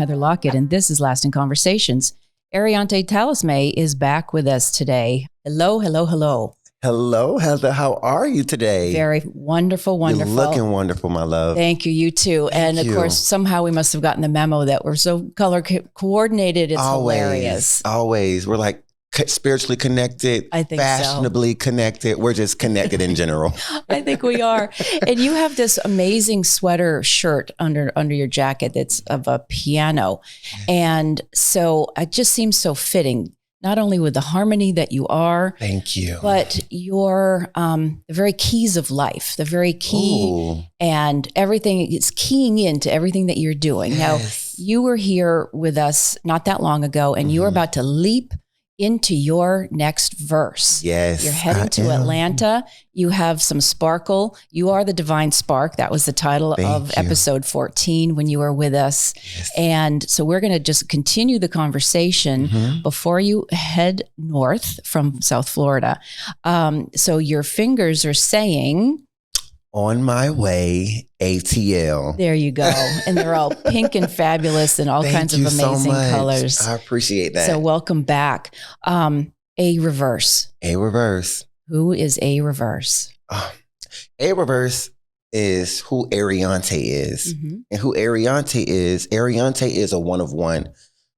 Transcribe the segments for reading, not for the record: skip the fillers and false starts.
Heather Lockett, and this is Lasting Conversations. Arionte Thelisme is back with us today. Hello, hello, hello. Hello, Heather. How are you today? Very wonderful, wonderful. You're looking wonderful, my love. Thank you. You too. And of course, somehow we must have gotten the memo that we're so color coordinated. It's hilarious. Always. We're like spiritually connected, I think fashionably connected. We're just connected in general. I think we are. And you have this amazing sweater shirt under your jacket that's of a piano. And so it just seems so fitting, not only with the harmony that you are. Thank you. But your, the very keys of life, the very key. Ooh. And everything is keying into everything that you're doing. Yes. Now, you were here with us not that long ago, and you were about to leap into your next verse. Yes. You're heading to Atlanta. You have some sparkle. You are the divine spark. That was the title of episode 14 when you were with us. Yes. And so we're going to just continue the conversation before you head north from South Florida. So your fingers are saying, on my way, ATL. There you go. And they're all pink and fabulous and all kinds of amazing colors. I appreciate that. So welcome back. A reverse. A reverse. Who is a reverse? A reverse is who Arionte is. And who Arionte is a one-of-one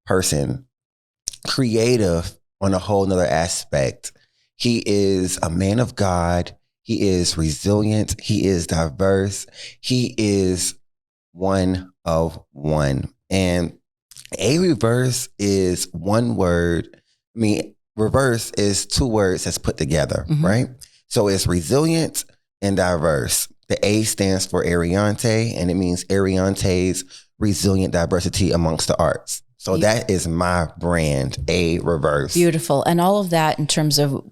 person, creative on a whole nother aspect. He is a man of God. He is resilient. He is diverse. He is one of one. And a reverse is one word. I mean, reverse is two words that's put together, right? So it's resilient and diverse. The A stands for Arionte, and it means Arionte's resilient diversity amongst the arts. So that is my brand, a reverse. Beautiful. And all of that in terms of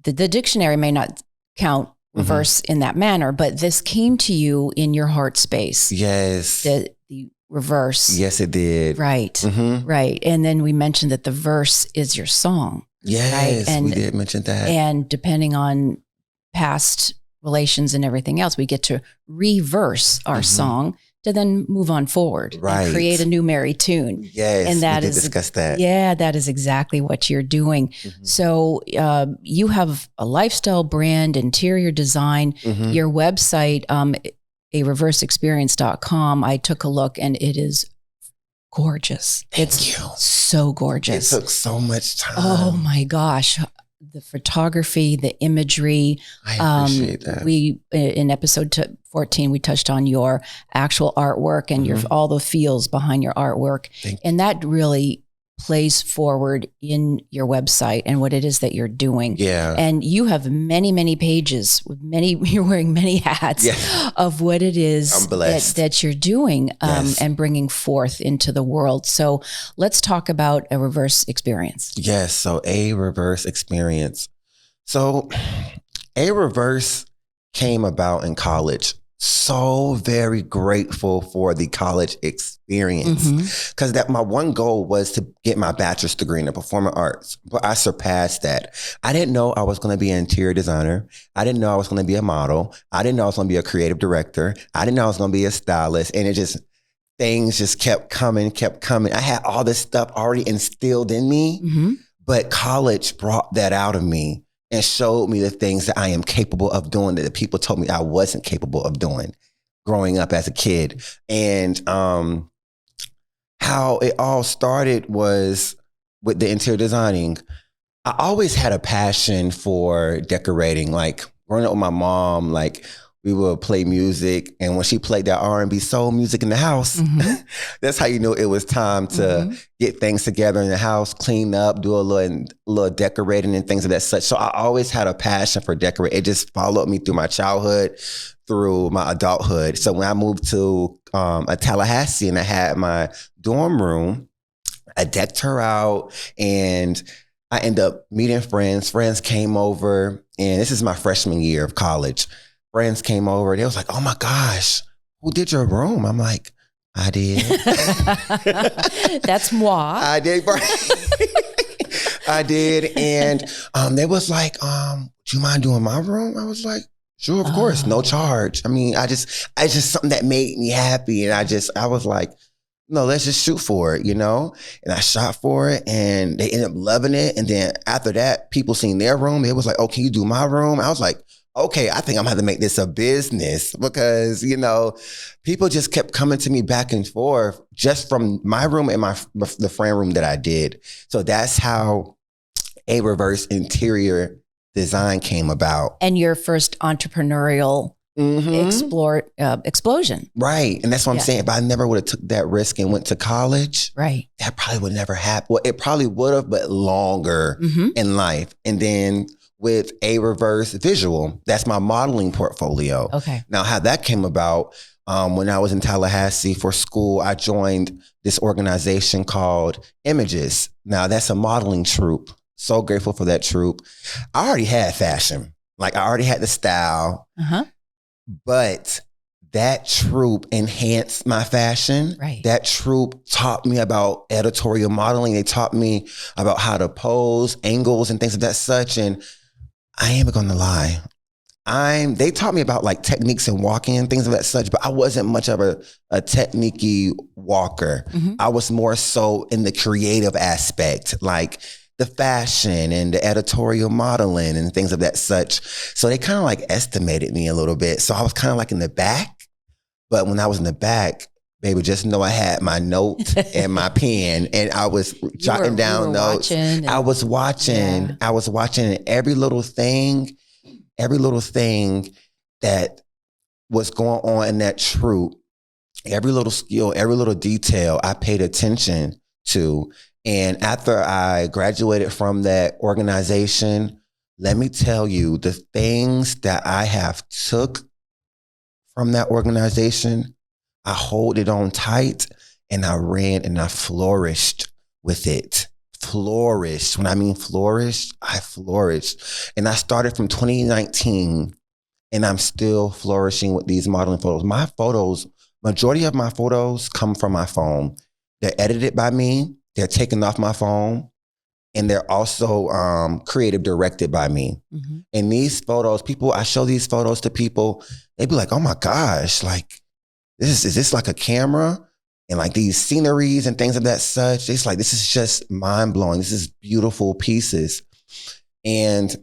the dictionary may not count reverse in that manner, but this came to you in your heart space. Yes. The reverse. Yes, it did. Right. Right. And then we mentioned that the verse is your song. Yes, right? And we did mention that. And depending on past relations and everything else, we get to reverse our song to then move on forward and create a new merry tune. Yes, and that we did discuss that. Yeah, that is exactly what you're doing. So you have a lifestyle brand, interior design, your website, areverseexperience.com. I took a look and it is gorgeous. It's so gorgeous. It took so much time. Oh my gosh. The photography, the imagery. I appreciate that. We, in episode 14, we touched on your actual artwork and your all the feels behind your artwork. And that really plays forward in your website and what it is that you're doing. Yeah. And you have many, many pages with you're wearing many hats of what it is that you're doing and bringing forth into the world. So let's talk about a reverse experience. Yes. So a reverse experience. So a reverse came about in college. So very grateful for the college experience because my one goal was to get my bachelor's degree in the performing arts, but I surpassed that. I didn't know I was going to be an interior designer. I didn't know I was going to be a model. I didn't know I was going to be a creative director. I didn't know I was going to be a stylist. And things just kept coming. I had all this stuff already instilled in me, but college brought that out of me and showed me the things that I am capable of doing that the people told me I wasn't capable of doing growing up as a kid. And how it all started was with the interior designing. I always had a passion for decorating. Like growing up with my mom, like we would play music, and when she played that R&B soul music in the house, that's how you knew it was time to get things together in the house, clean up, do a little decorating and things of that such. So I always had a passion for decorating. It just followed me through my childhood, through my adulthood. So when I moved to Tallahassee and I had my dorm room, I decked her out and I ended up meeting friends. Friends came over, and this is my freshman year of college. Friends came over. They was like, "Oh my gosh, who did your room?" I'm like, "I did." That's moi. I did. I did. And they was like, "Do you mind doing my room?" I was like, "Sure, of course, no charge." I mean, I just something that made me happy, and I was like, no, let's just shoot for it, And I shot for it and they ended up loving it. And then after that, people seen their room. It was like, oh, can you do my room? I was like, okay, I think I'm gonna have to make this a business because, people just kept coming to me back and forth just from my room and the friend room that I did. So that's how a reverse interior design came about. And your first entrepreneurial explosion. Right. And that's what I'm saying. If I never would have took that risk and went to college, right, that probably would never happen. Well, it probably would have, but longer in life. And then with a reverse visual, that's my modeling portfolio. Okay. Now, how that came about, when I was in Tallahassee for school, I joined this organization called Images. Now, that's a modeling troupe. So grateful for that troupe. I already had fashion. Like, I already had the style. But that troupe enhanced my fashion. Right. That troupe taught me about editorial modeling. They taught me about how to pose, angles, and things of that such. And I ain't gonna lie. They taught me about like techniques and walking and things of that such, but I wasn't much of a technique-y walker. I was more so in the creative aspect, like the fashion and the editorial modeling and things of that such. So they kind of like estimated me a little bit. So I was kind of like in the back, but when I was in the back, baby, just know I had my note and my pen and I was jotting down notes. I was watching every little thing that was going on in that troupe, every little skill, every little detail I paid attention to. And after I graduated from that organization, let me tell you, the things that I have took from that organization, I hold it on tight and I ran and I flourished with it. Flourished. When I mean flourished, I flourished. And I started from 2019 and I'm still flourishing with these modeling photos. My photos, majority of my photos come from my phone. They're edited by me. They're taken off my phone, and they're also creative directed by me. And these photos, I show these photos to people, they be like, oh my gosh, like, is this like a camera? And like these sceneries and things of that such, it's like, this is just mind blowing. This is beautiful pieces. And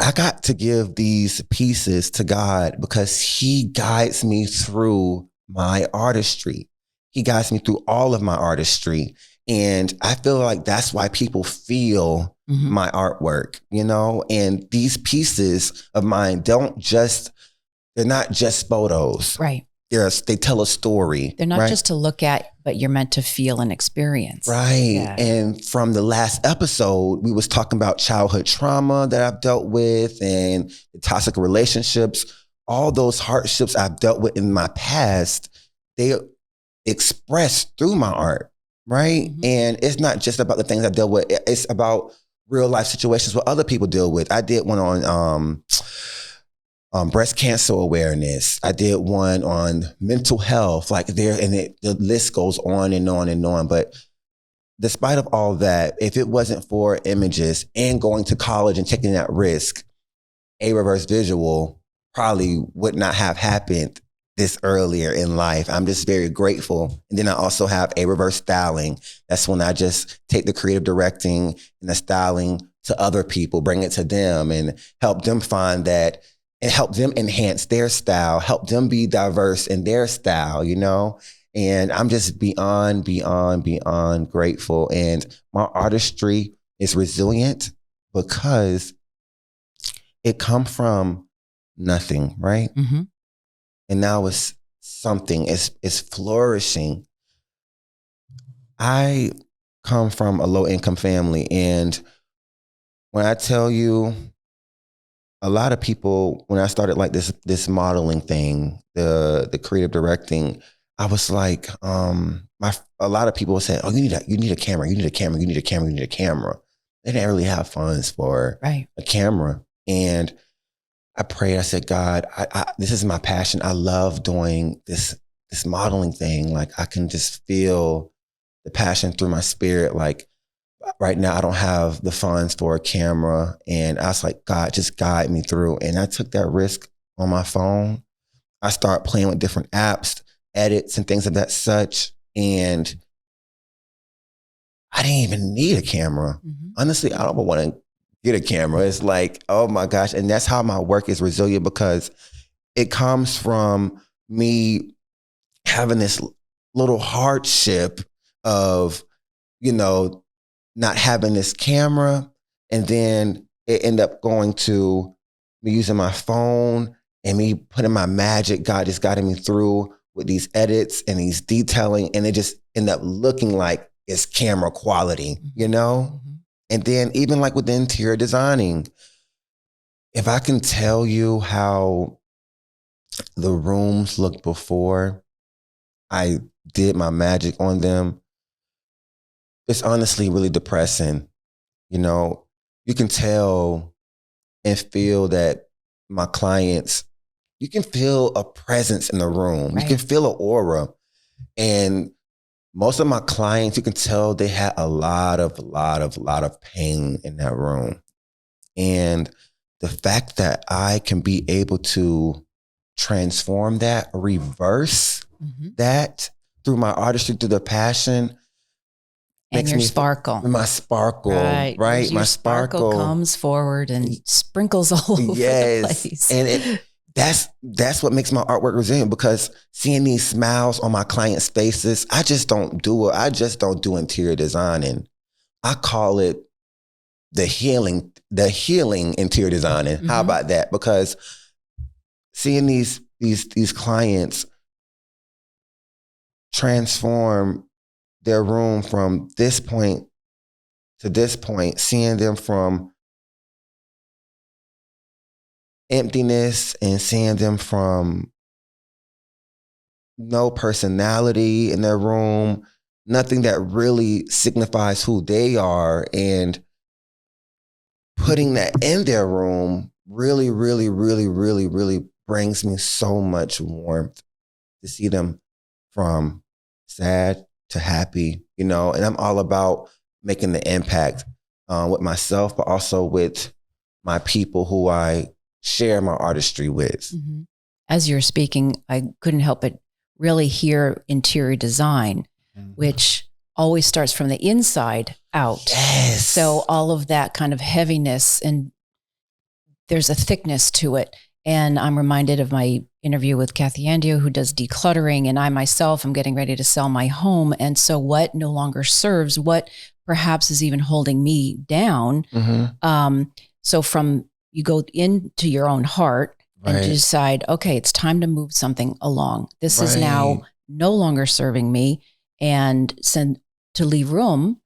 I got to give these pieces to God because He guides me through my artistry. He guides me through all of my artistry. And I feel like that's why people feel my artwork, and these pieces of mine they're not just photos. Right. They tell a story. They're not just to look at, but you're meant to feel and experience. Right. Yeah. And from the last episode, we was talking about childhood trauma that I've dealt with and the toxic relationships, all those hardships I've dealt with in my past, they expressed through my art. Right. And it's not just about the things I dealt with. It's about real life situations what other people deal with. I did one on breast cancer awareness. I did one on mental health, the list goes on and on and on. But despite of all that, if it wasn't for Images and going to college and taking that risk, a reverse visual probably would not have happened this earlier in life. I'm just very grateful. And then I also have a reverse styling. That's when I just take the creative directing and the styling to other people, bring it to them and help them find that and help them enhance their style, help them be diverse in their style, And I'm just beyond grateful. And my artistry is resilient because it come from nothing, right? And now it's something, it's flourishing. I come from a low income family. And when I tell you, a lot of people, when I started like this modeling thing, the creative directing, I was like, a lot of people said, oh, you need a camera, you need a camera, you need a camera, you need a camera. They didn't really have funds for a camera. And I prayed, I said, God, this is my passion. I love doing this modeling thing. Like I can just feel the passion through my spirit. Like right now I don't have the funds for a camera. And I was like, God, just guide me through. And I took that risk on my phone. I started playing with different apps, edits and things of that such. And I didn't even need a camera. Honestly, I don't want to get a camera. It's like, oh my gosh. And that's how my work is resilient, because it comes from me having this little hardship of, not having this camera. And then it ended up going to me using my phone and me putting my magic. God just guided me through with these edits and these detailing. And it just ended up looking like it's camera quality, And then even like with the interior designing, if I can tell you how the rooms looked before I did my magic on them, it's honestly really depressing. You can tell and feel that my clients, you can feel a presence in the room. Right. You can feel an aura. And most of my clients, you can tell they had a lot of pain in that room. And the fact that I can be able to transform that, reverse that through my artistry, through the passion. And your sparkle. My sparkle, right? Your my sparkle comes forward and sprinkles all over the place. And that's what makes my artwork resilient, because seeing these smiles on my clients' faces, I just don't do it. I just don't do interior designing. I call it the healing interior designing. How about that? Because seeing these clients transform their room from this point to this point, seeing them from emptiness and seeing them from no personality in their room, nothing that really signifies who they are, and putting that in their room really, really, really, really, really brings me so much warmth to see them from sad to happy, and I'm all about making the impact with myself, but also with my people who I share my artistry with. As you're speaking, I couldn't help but really hear interior design, which always starts from the inside out. Yes. So all of that kind of heaviness, and there's a thickness to it. And I'm reminded of my interview with Kathy Andio, who does decluttering, and I myself am getting ready to sell my home. And so what no longer serves, what perhaps is even holding me down. So from you go into your own heart and decide, okay, it's time to move something along. This is now no longer serving me, and to leave room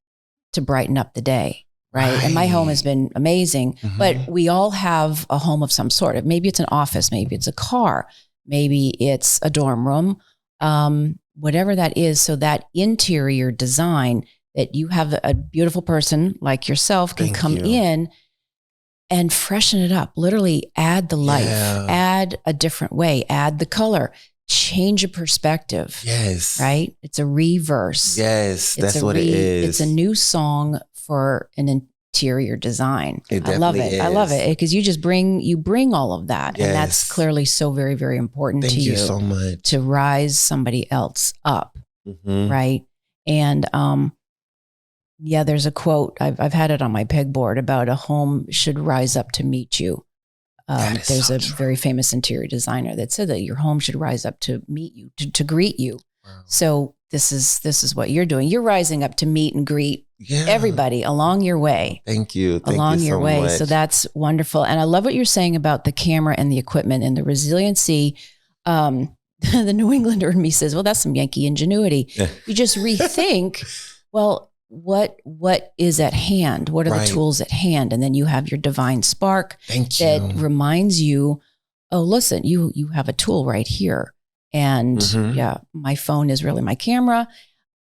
to brighten up the day. Right. And my home has been amazing, but we all have a home of some sort. Maybe it's an office, maybe it's a car, maybe it's a dorm room, whatever that is. So that interior design, that you have a beautiful person like yourself can come in and freshen it up, literally add the life, add a different way, add the color, change a perspective. Yes. Right. It's a reverse. Yes. That's what it is. It's a new song for an interior design. I love it. I love it because you bring all of that. And that's clearly so very, very important to you. Thank you so much. To rise somebody else up. Right. And, there's a quote, I've had it on my pegboard about a home should rise up to meet you. There's a very famous interior designer that said that your home should rise up to meet you, to greet you. Wow. So this is what you're doing. You're rising up to meet and greet everybody along your way. Thank you. Along your way. So that's wonderful. And I love what you're saying about the camera and the equipment and the resiliency. The New Englander in me says, well, that's some Yankee ingenuity. You just rethink, well, what is at hand? What are the tools at hand? And then you have your divine spark that reminds you, oh, listen, you have a tool right here. And my phone is really my camera.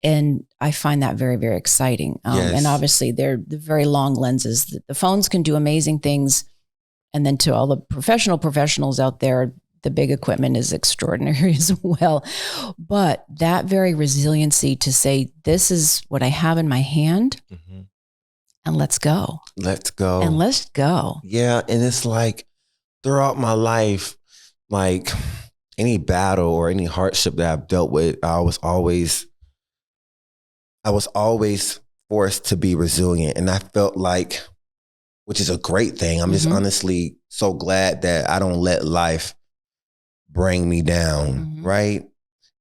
And I find that very, very exciting. And obviously they're the very long lenses. The phones can do amazing things. And then to all the professionals out there, the big equipment is extraordinary as well. But that very resiliency to say, this is what I have in my hand, and let's go. Let's go. And let's go. Yeah. And it's like throughout my life, like any battle or any hardship that I've dealt with, I was always I was always forced to be resilient. And I felt like, which is a great thing. I'm just honestly so glad that I don't let life bring me down, right?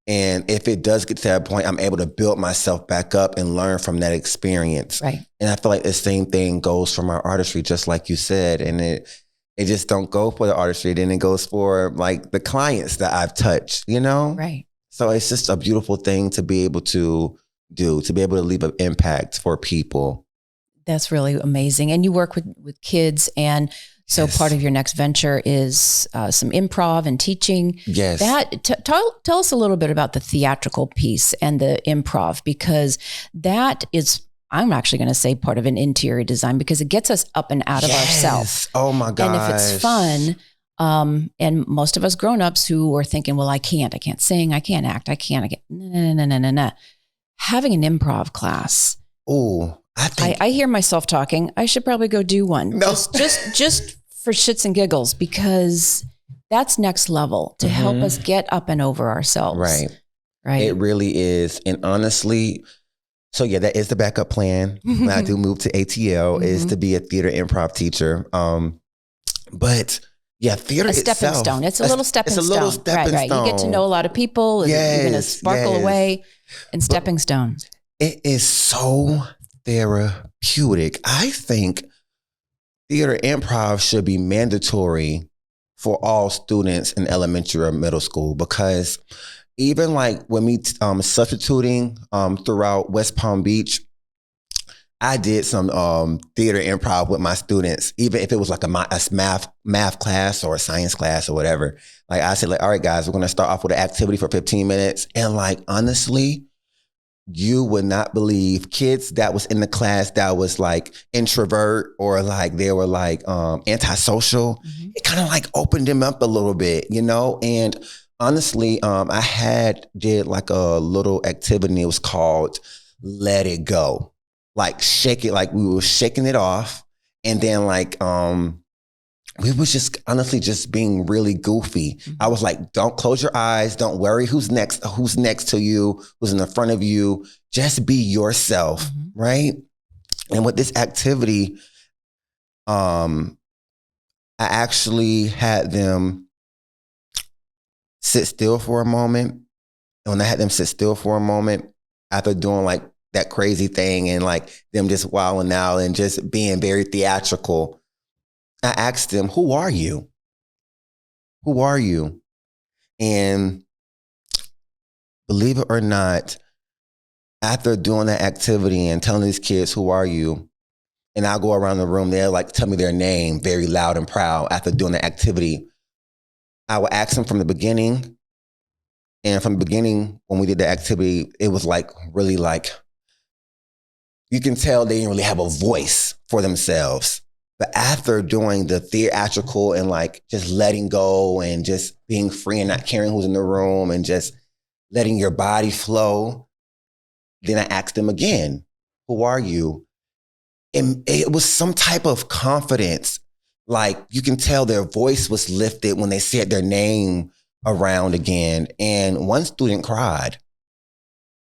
And if it does get to that point, I'm able to build myself back up and learn from that experience. Right. And I feel like the same thing goes for my artistry, just like you said. And it just don't go for the artistry, then it goes for like the clients that I've touched, you know? Right. So it's just a beautiful thing to be able to do, to be able to leave an impact for people. That's really amazing. And you work with kids, and so part of your next venture is some improv and teaching. Yes. Tell us a little bit about the theatrical piece and the improv, because that is, I'm actually going to say, part of an interior design, because it gets us up and out of ourselves. Oh my gosh. And if it's fun, and most of us grown-ups who are thinking, well, I can't sing, I can't act, I can't. No. Having an improv class. Oh, I hear myself talking. I should probably go do one. No. Just for shits and giggles, because that's next level to help us get up and over ourselves. Right. It really is. And honestly, so yeah, that is the backup plan. When I do move to ATL is to be a theater improv teacher. But yeah, theater a stepping itself, stone. It's a little stepping stone. It's a little stepping stone. You get to know a lot of people. Yes, you're going to sparkle away. And stepping stone. It is so therapeutic. I think theater improv should be mandatory for all students in elementary or middle school, because even like when me substituting throughout West Palm Beach, I did some theater improv with my students, even if it was like a math class or a science class or whatever. Like I said, like, all right, guys, we're going to start off with an activity for 15 minutes. And like, honestly, you would not believe kids that was in the class that was like introvert or like they were like antisocial. It kind of like opened them up a little bit, you know? And honestly, I did like a little activity. It was called Let It Go. Like shake it, like we were shaking it off. And then like, we was just honestly just being really goofy. I was like, don't close your eyes. Don't worry who's next to you, who's in the front of you. Just be yourself, right? And with this activity, I actually had them sit still for a moment. And when I had them sit still for a moment, after doing like that crazy thing and like them just wilding out and just being very theatrical, I asked them, who are you? Who are you? And believe it or not, after doing that activity and telling these kids, who are you? And I'll go around the room, they'll like tell me their name very loud and proud after doing the activity. I would ask them from the beginning. And from the beginning, when we did the activity, it was like really like, you can tell they didn't really have a voice for themselves. But after doing the theatrical and like just letting go and just being free and not caring who's in the room and just letting your body flow, then I asked them again, who are you? And it was some type of confidence. Like you can tell their voice was lifted when they said their name around again. And one student cried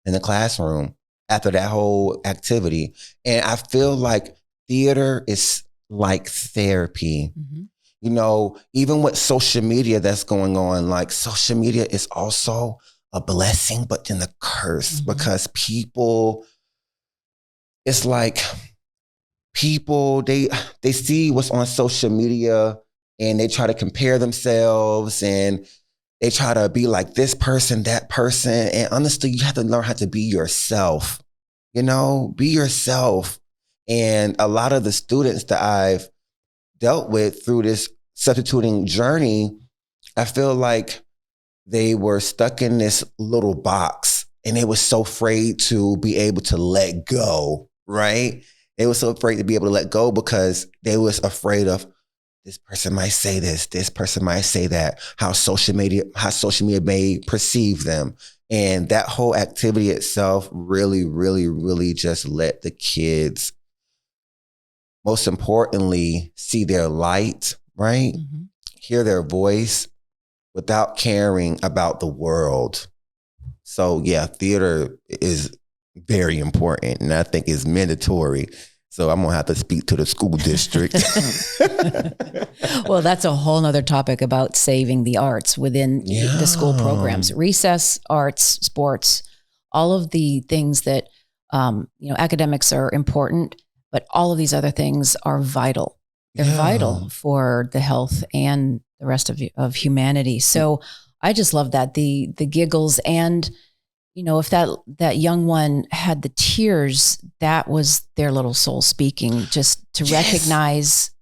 in the classroom after that whole activity. And I feel like theater is like therapy. You know, even with social media that's going on, like social media is also a blessing, but then a curse because people, it's like people, they see what's on social media and they try to compare themselves and they try to be like this person, that person. And honestly, you have to learn how to be yourself, you know, be yourself. And a lot of the students that I've dealt with through this substituting journey, I feel like they were stuck in this little box and they were so afraid to be able to let go, right? They were so afraid to be able to let go because they was afraid of this person might say this person might say that, how social media may perceive them. And that whole activity itself really, really, really just let the kids, most importantly, see their light, right? Hear their voice without caring about the world. So yeah, theater is very important, and I think it's mandatory. So I'm going to have to speak to the school district. Well, that's a whole nother topic about saving the arts within the school programs. Recess, arts, sports, all of the things that, academics are important, but all of these other things are vital. They're vital for the health and the rest of humanity. So I just love that, the giggles, and if that young one had the tears, that was their little soul speaking, just to recognize,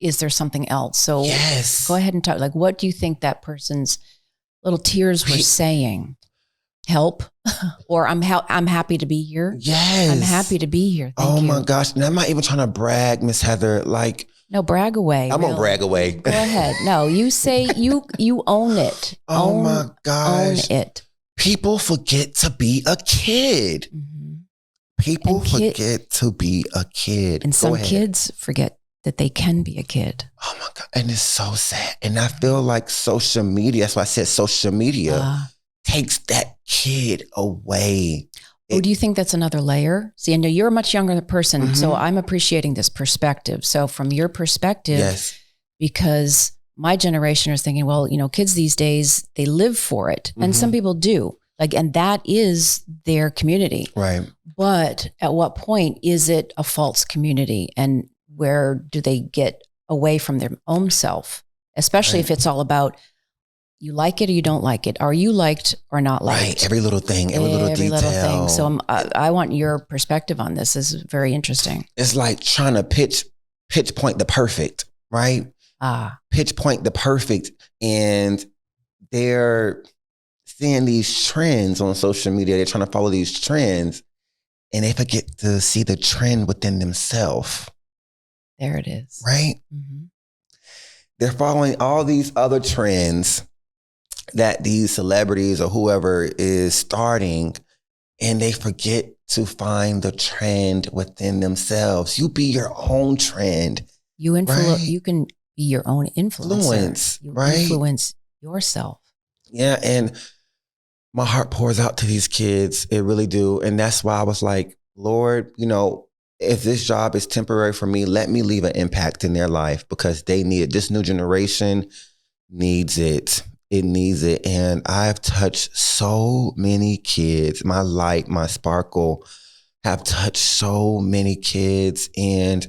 is there something else? So go ahead and talk. Like, what do you think that person's little tears were saying? Help, or I'm happy to be here. Yes, I'm happy to be here. Thank you. My gosh, and I'm not even trying to brag, Miss Heather. Like, no, brag away. I'm gonna brag away. Go ahead. No, you say you own it. My gosh, own it. People forget to be a kid. Mm-hmm. People forget to be a kid. And some kids forget that they can be a kid. Oh my God. And it's so sad. And I feel like social media, that's why I said social media, takes that kid away. Do you think that's another layer? See, I know you're a much younger person, so I'm appreciating this perspective. So from your perspective, because my generation is thinking, well, kids these days, they live for it. And some people do. And that is their community. Right. But at what point is it a false community? And where do they get away from their own self? Especially if it's all about, you like it or you don't like it. Are you liked or not liked? Right. Every little thing, every little detail. Little thing. So I want your perspective on this. This is very interesting. It's like trying to pitch point the perfect, right? Pitch point the perfect. And they're seeing these trends on social media. They're trying to follow these trends, and they forget to see the trend within themselves. There it is. Right? Mm-hmm. They're following all these other trends that these celebrities or whoever is starting, and they forget to find the trend within themselves. You be your own trend. You can be your own influencer. You influence yourself. Yeah, and my heart pours out to these kids. It really do. And that's why I was like, Lord, if this job is temporary for me, let me leave an impact in their life, because they need it. This new generation needs it. It needs it. And I've touched so many kids. My light, my sparkle have touched so many kids. And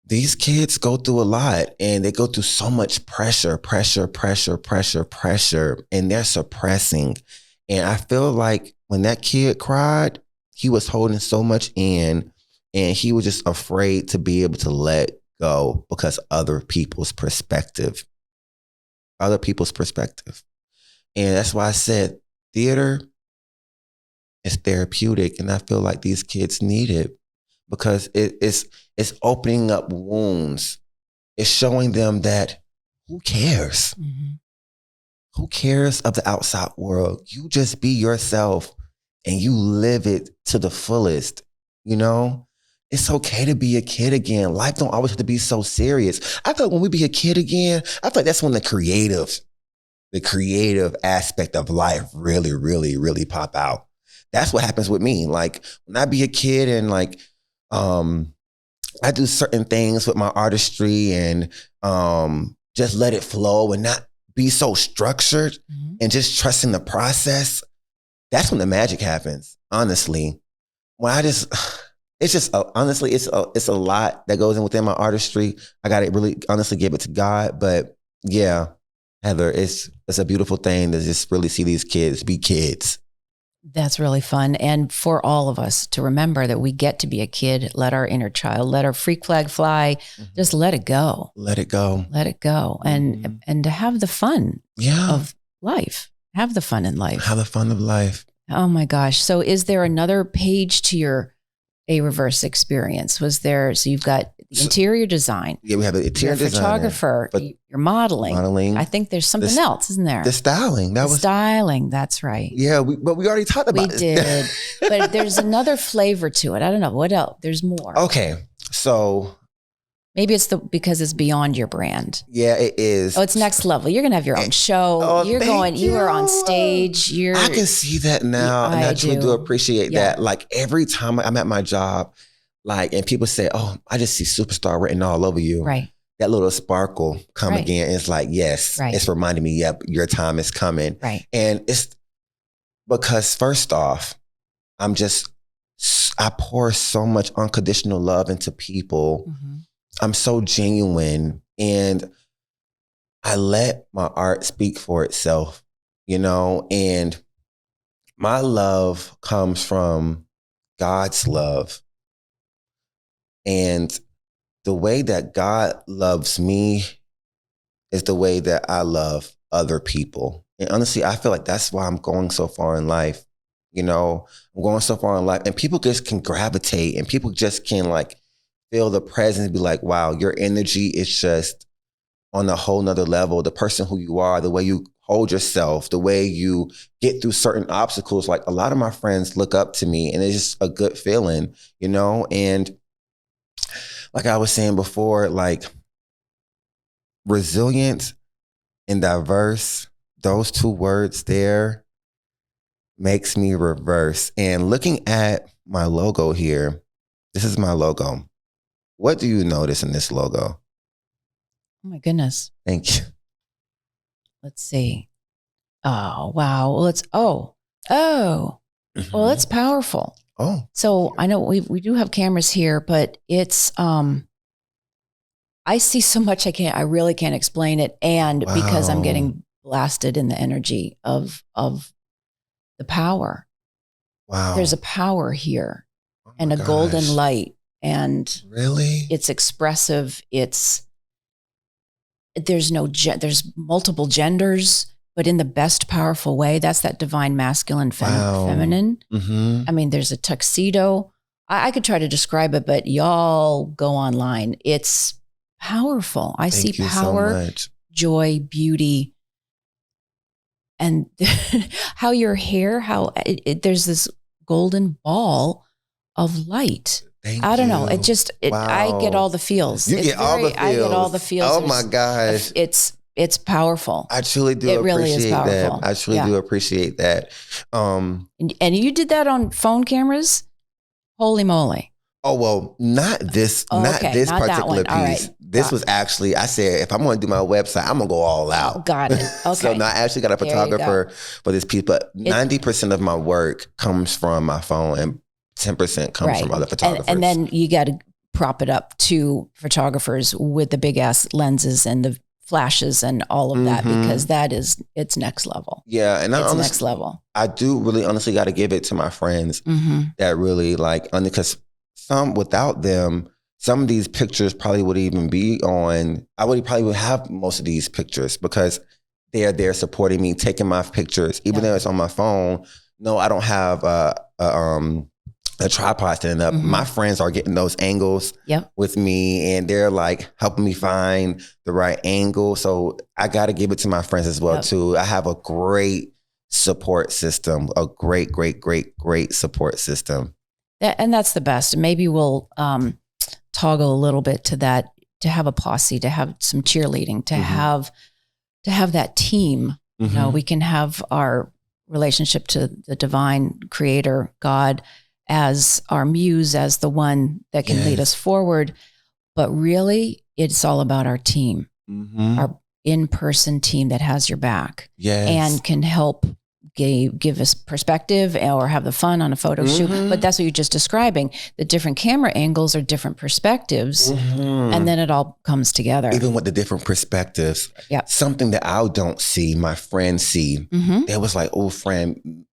these kids go through a lot, and they go through so much pressure, and they're suppressing. And I feel like when that kid cried, he was holding so much in, and he was just afraid to be able to let go because other people's perspective. And that's why I said theater is therapeutic. And I feel like these kids need it, because it's opening up wounds. It's showing them that who cares? Mm-hmm. Who cares of the outside world? You just be yourself and you live it to the fullest. It's okay to be a kid again. Life don't always have to be so serious. I feel like when we be a kid again, I feel like that's when the creative aspect of life really, really, really pop out. That's what happens with me. Like when I be a kid and I do certain things with my artistry and just let it flow and not be so structured and just trusting the process. That's when the magic happens. Honestly, it's a lot that goes in within my artistry. I got to really honestly give it to God. But yeah, Heather, it's a beautiful thing to just really see these kids be kids. That's really fun. And for all of us to remember that we get to be a kid, let our inner child, let our freak flag fly, just let it go. Let it go. Let it go. And to have the fun of life. Have the fun in life. Have the fun of life. Oh my gosh. So is there another page to your A Reverse experience? Was there, so you've got the interior design. Yeah, we have the interior design. Photographer, you're modeling. I think there's something else, isn't there? The styling. Styling, that's right. Yeah, but we already talked about it. We did. But there's another flavor to it. I don't know. What else? There's more. Okay. So Maybe it's because it's beyond your brand. Yeah, it is. Oh, it's next level. You're going to have your own show. You are on stage. I can see that now. And I truly do appreciate that. Like every time I'm at my job, like, and people say, oh, I just see superstar written all over you. Right. That little sparkle come again. It's like, yes, it's reminding me, yep, your time is coming. Right. And it's because first off, I pour so much unconditional love into people. Mm-hmm. I'm so genuine, and I let my art speak for itself, and my love comes from God's love. And the way that God loves me is the way that I love other people. And honestly, I feel like that's why I'm going so far in life. I'm going so far in life, and people just can gravitate, and people just can like feel the presence and be like, wow, your energy is just on a whole nother level. The person who you are, the way you hold yourself, the way you get through certain obstacles. Like a lot of my friends look up to me, and it's just a good feeling, and like I was saying before, like resilient and diverse, those two words there makes me reverse. And looking at my logo here, this is my logo. What do you notice in this logo? Oh my goodness. Thank you. Let's see. Oh, wow. Well, well, it's powerful. Oh. So I know we do have cameras here, but it's, I see so much I really can't explain it. And because I'm getting blasted in the energy of the power. Wow. There's a power here and a golden light. And really, it's expressive. There's multiple genders, but in the best powerful way. That's that divine masculine, feminine. Mm-hmm. I mean, there's a tuxedo. I could try to describe it, but y'all go online. It's powerful. I see power, joy, beauty, and how your hair, there's this golden ball of light. I don't know. It just, I get all the feels. I get all the feels. Oh my gosh. It's powerful. I truly do appreciate really is powerful. That. I truly do appreciate that. And you did that on phone cameras? Holy moly. Oh, well, not this particular piece. Right. This was actually, I said, if I'm going to do my website, I'm going to go all out. Got it. Okay. So now I actually got a photographer for this piece, but 90% of my work comes from my phone and 10% comes from other photographers. And then you got to prop it up to photographers with the big ass lenses and the flashes and all of that, because it's next level. Yeah. And it's next level. I do really honestly got to give it to my friends that really because without them, some of these pictures probably would even be on, probably would have most of these pictures because they're there supporting me, taking my pictures, even though it's on my phone. No, I don't have a tripod standing up. My friends are getting those angles with me, and they're like helping me find the right angle. So I got to give it to my friends as well too. I have a great support system, a great, great, great, great support system. And that's the best. Maybe we'll toggle a little bit to that, to have a posse, to have some cheerleading, to have that team. We can have our relationship to the divine creator, God, as our muse, as the one that can lead us forward. But really, it's all about our team, our in-person team that has your back and can help give us perspective or have the fun on a photo shoot. But that's what you're just describing. The different camera angles are different perspectives, and then it all comes together. Even with the different perspectives, something that I don't see, my friends see. They was like, oh, friend,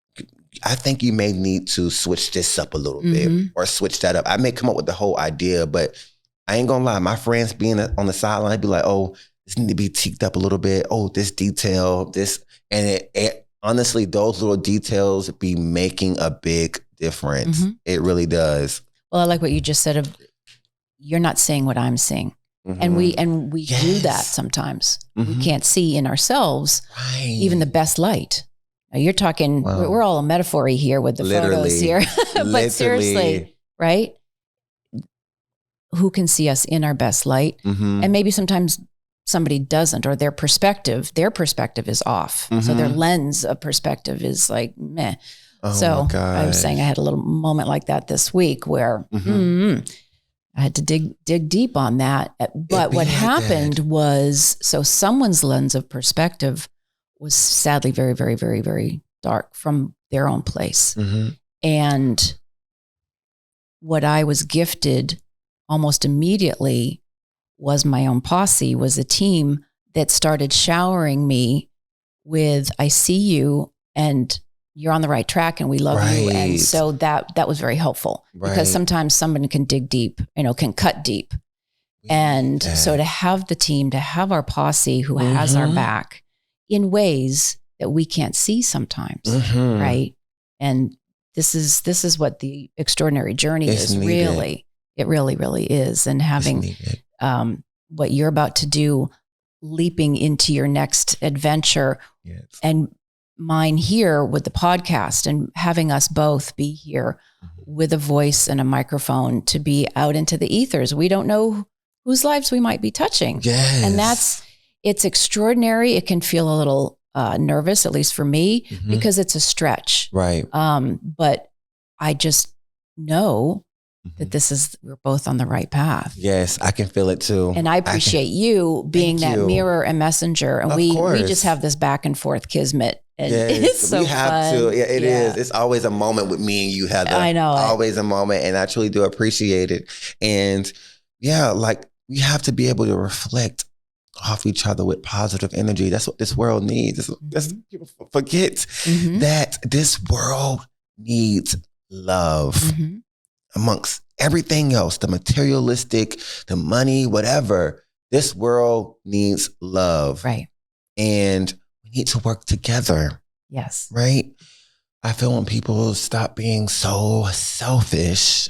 I think you may need to switch this up a little bit or switch that up. I may come up with the whole idea, but I ain't gonna lie. My friends being on the sideline, I'd be like, oh, this need to be tweaked up a little bit. Oh, this detail, this. And it honestly, those little details be making a big difference. It really does. Well, I like what you just said of you're not seeing what I'm seeing. And we do that sometimes. We can't see in ourselves even the best light. Now you're talking, we're all a metaphor here with the photos here. But seriously, right? who can see us in our best light. And maybe sometimes somebody doesn't, or their perspective is off. So their lens of perspective is like, meh. Oh so I was saying I had a little moment like that this week where I had to dig deep on that. But what happened was, so someone's lens of perspective was sadly very, very, very, very dark from their own place. And what I was gifted almost immediately was my own posse, was a team that started showering me with, I see you and you're on the right track and we love you. And so that was very helpful because sometimes someone can dig deep, can cut deep. And so to have the team, to have our posse who has our back in ways that we can't see sometimes. Right. And this is what the extraordinary journey is really. It really, really is. And having what you're about to do, leaping into your next adventure and mine here with the podcast and having us both be here with a voice and a microphone to be out into the ethers. We don't know whose lives we might be touching. And it's extraordinary. It can feel a little nervous, at least for me, because it's a stretch. Right. But I just know that we're both on the right path. Yes, I can feel it too. And I appreciate you being that mirror and messenger. And we just have this back and forth kismet. And it's so we have fun. to. Yeah, it is. It's always a moment with me and you, Heather. I know. Always a moment. And I truly do appreciate it. And yeah, like we have to be able to reflect off each other with positive energy. That's what this world needs. People forget that this world needs love amongst everything else, the materialistic, the money, whatever. This world needs love. Right. And we need to work together. Yes. Right? I feel when people stop being so selfish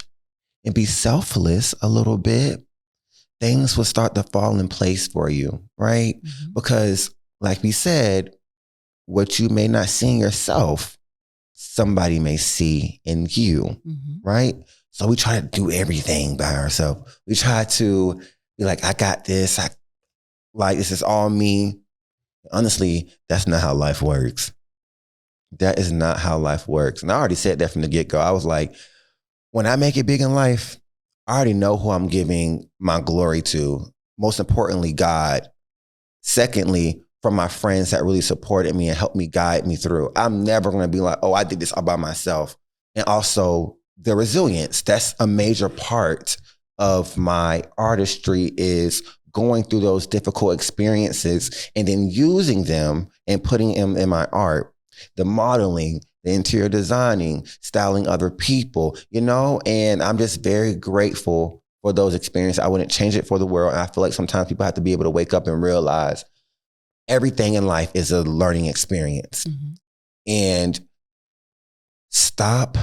and be selfless a little bit, things will start to fall in place for you, right? Because like we said, what you may not see in yourself, somebody may see in you, right? So we try to do everything by ourselves. We try to be like, I got this. This is all me. Honestly, that's not how life works. That is not how life works. And I already said that from the get-go. I was like, when I make it big in life, I already know who I'm giving my glory to. Most importantly, God. Secondly, from my friends that really supported me and helped me guide me through. I'm never going to be like, oh, I did this all by myself. And also the resilience. That's a major part of my artistry, is going through those difficult experiences and then using them and putting them in my art. The modeling, the interior designing, styling other people, and I'm just very grateful for those experiences. I wouldn't change it for the world. And I feel like sometimes people have to be able to wake up and realize everything in life is a learning experience. And stop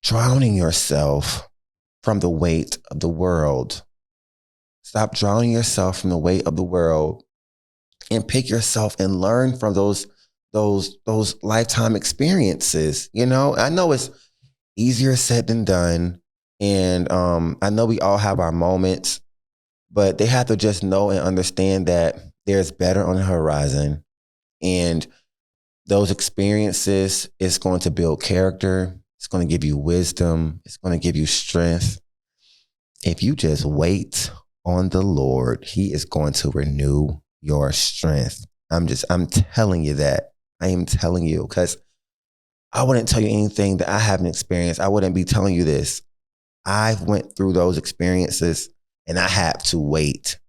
drowning yourself from the weight of the world. Stop drowning yourself from the weight of the world and pick yourself and learn from those lifetime experiences. I know it's easier said than done. And I know we all have our moments, but they have to just know and understand that there's better on the horizon. And those experiences is going to build character. It's going to give you wisdom. It's going to give you strength. If you just wait on the Lord, He is going to renew your strength. I'm telling you that. I am telling you, because I wouldn't tell you anything that I haven't experienced. I wouldn't be telling you this. I went through those experiences and I had to wait.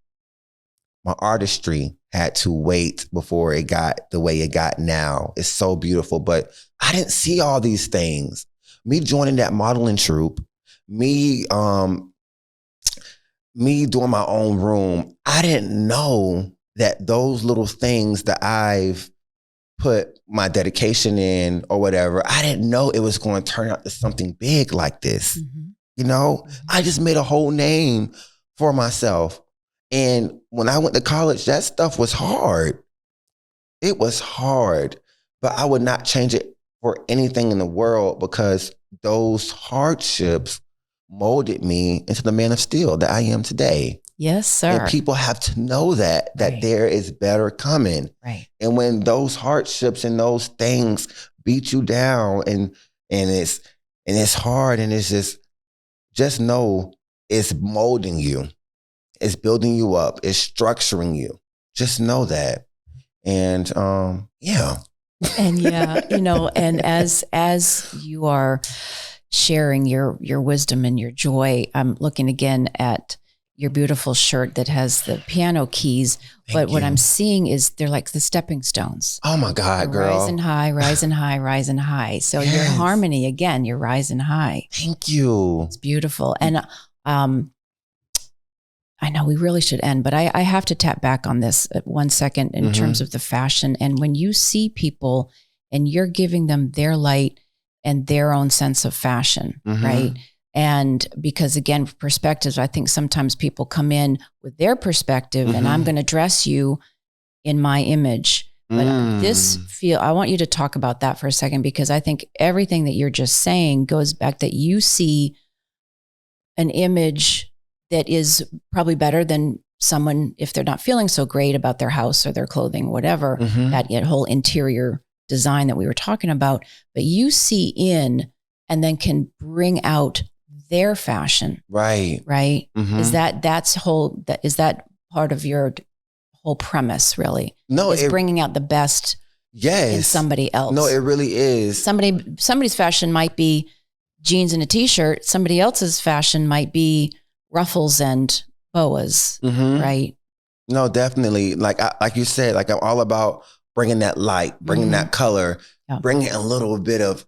My artistry had to wait before it got the way it got now. It's so beautiful, but I didn't see all these things. Me joining that modeling troupe, me doing my own room, I didn't know that those little things that I've put my dedication in or whatever, I didn't know it was going to turn out to something big like this. I just made a whole name for myself. And when I went to college, that stuff was hard. It was hard, but I would not change it for anything in the world, because those hardships molded me into the man of steel that I am today. Yes, sir. And people have to know that there is better coming. Right. And when those hardships and those things beat you down and it's hard and it's just know it's molding you. It's building you up. It's structuring you. Just know that. And yeah. And and as you are sharing your wisdom and your joy, I'm looking again at your beautiful shirt that has the piano keys. But what I'm seeing is they're like the stepping stones. Oh my God, girl. Rising high, rising high, rising high. So your harmony, again, you're rising high. Thank you. It's beautiful. And I know we really should end, but I have to tap back on this 1 second in terms of the fashion. And when you see people and you're giving them their light and their own sense of fashion, right? And because again, perspectives, I think sometimes people come in with their perspective and I'm going to dress you in my image. But I want you to talk about that for a second, because I think everything that you're just saying goes back that you see an image that is probably better than someone, if they're not feeling so great about their house or their clothing, whatever, that whole interior design that we were talking about, but you see in and then can bring out their fashion. Right. Right. Is that part of your whole premise really? No, it's bringing out the best in somebody else. No, it really is. Somebody's fashion might be jeans and a t-shirt. Somebody else's fashion might be ruffles and boas. Right. No, definitely. Like you said, like I'm all about bringing that light, bringing that color, bringing a little bit of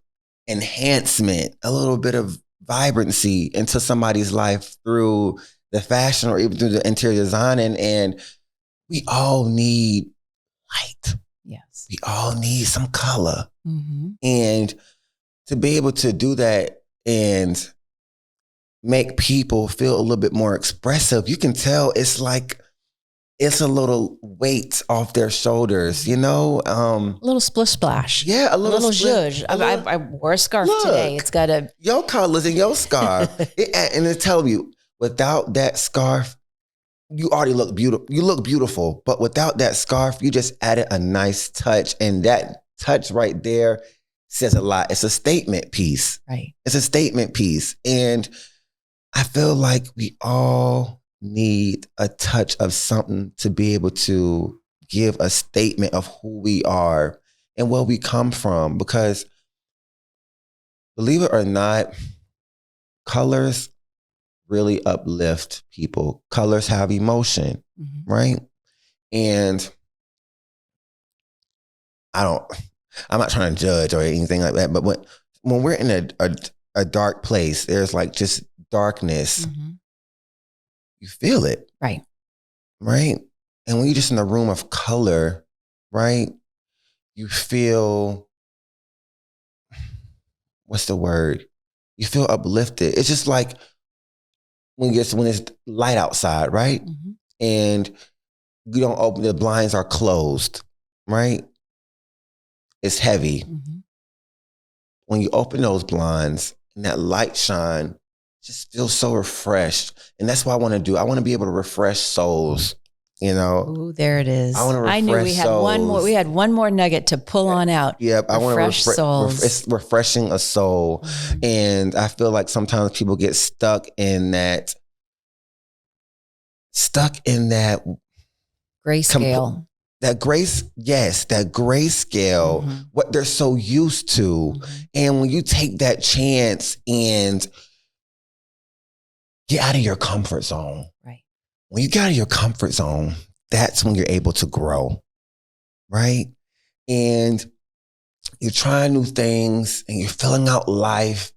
enhancement, a little bit of vibrancy into somebody's life through the fashion or even through the interior design. And we all need light. Yes. We all need some color. And to be able to do that and make people feel a little bit more expressive, you can tell it's like, it's a little weight off their shoulders, a little splish splash. Yeah, a little zhuzh. I wore a scarf today. It's got your colors in your scarf. And it's telling you, without that scarf, you already look beautiful. You look beautiful, but without that scarf, you just added a nice touch. And that touch right there says a lot. It's a statement piece. Right. It's a statement piece. And I feel like we all need a touch of something to be able to give a statement of who we are and where we come from. Because believe it or not, colors really uplift people. Colors have emotion, right? And I'm not trying to judge or anything like that, but when we're in a dark place, there's like just darkness. You feel it. Right. Right. And when you're just in a room of color, right, you feel, what's the word? You feel uplifted. It's just like when it's light outside, right? And you don't open, the blinds are closed, right? It's heavy. When you open those blinds and that light shine, just feel so refreshed. And that's what I want to do. I want to be able to refresh souls, Ooh, there it is. I want to refresh I knew we had souls. We had one more nugget to pull on out. Yep. I want to refresh souls. It's refreshing a soul. And I feel like sometimes people get stuck in that grayscale. That grayscale, what they're so used to. And when you take that chance and get out of your comfort zone. Right. When you get out of your comfort zone, that's when you're able to grow. Right. And you're trying new things and you're filling out life.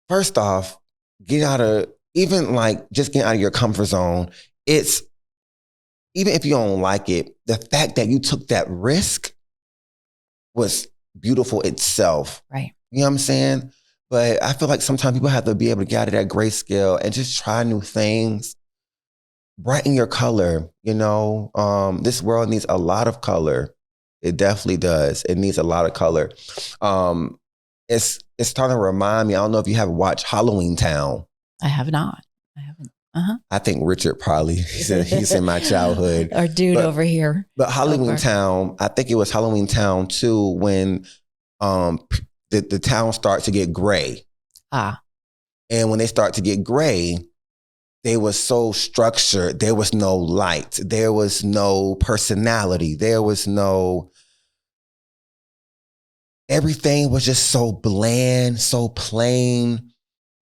First off, just getting out of your comfort zone. It's, even if you don't like it, the fact that you took that risk was beautiful itself. Right. You know what I'm saying? But I feel like sometimes people have to be able to get out of that grayscale and just try new things. Brighten your color. This world needs a lot of color. It definitely does. It needs a lot of color. it's starting to remind me. I don't know if you have watched Halloween Town. I have not. I haven't. I think Richard probably, he's in my childhood. Our dude over here. But Halloween Town, I think it was Halloween Town too, when the town starts to get gray. And when they start to get gray, they were so structured. There was no light. There was no personality. There was no... Everything was just so bland, so plain.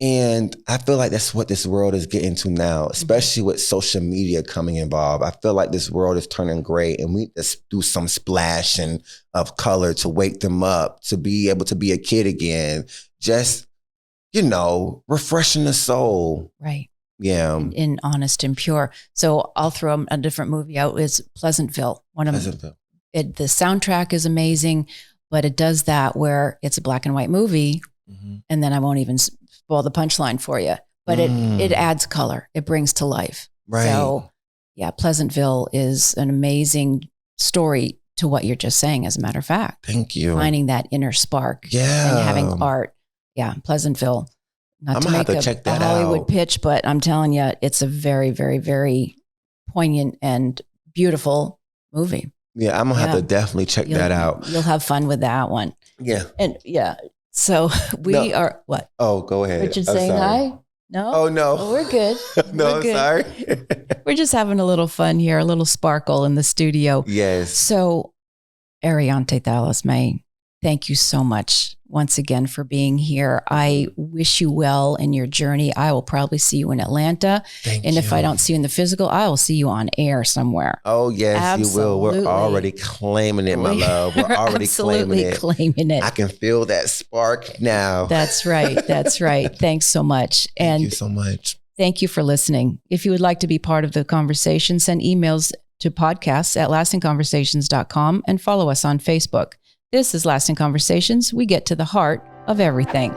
And I feel like that's what this world is getting to now, especially with social media coming involved. I feel like this world is turning gray, and we just do some splashing of color to wake them up, to be able to be a kid again. Just, refreshing the soul. Right. Yeah. In honest and pure. So I'll throw a different movie out. It's Pleasantville. The soundtrack is amazing, but it does that where it's a black and white movie, and then I won't even spoil the punchline for you, but it adds color. It brings to life. Right. So yeah, Pleasantville is an amazing story to what you're just saying, as a matter of fact. Thank you. Finding that inner spark and having art. Yeah, Pleasantville. Not to make a Hollywood pitch, but I'm telling you, it's a very, very, very poignant and beautiful movie. Yeah, I'm going to have to definitely check that out. You'll have fun with that one. Yeah. And so we are, what? Oh, go ahead. Richard saying hi? No? Oh, no. Oh, we're good. No, I'm sorry. We're just having a little fun here, a little sparkle in the studio. Yes. So, Arionte Thelisme, thank you so much once again for being here. I wish you well in your journey. I will probably see you in Atlanta. Thank you. If I don't see you in the physical, I will see you on air somewhere. Oh, yes, Absolutely. You will. We're already claiming it, my love. We're already claiming it. I can feel that spark now. That's right. That's right. Thanks so much. Thank you so much. Thank you for listening. If you would like to be part of the conversation, send emails to podcasts@lastingconversations.com and follow us on Facebook. This is Lasting Conversations. We get to the heart of everything.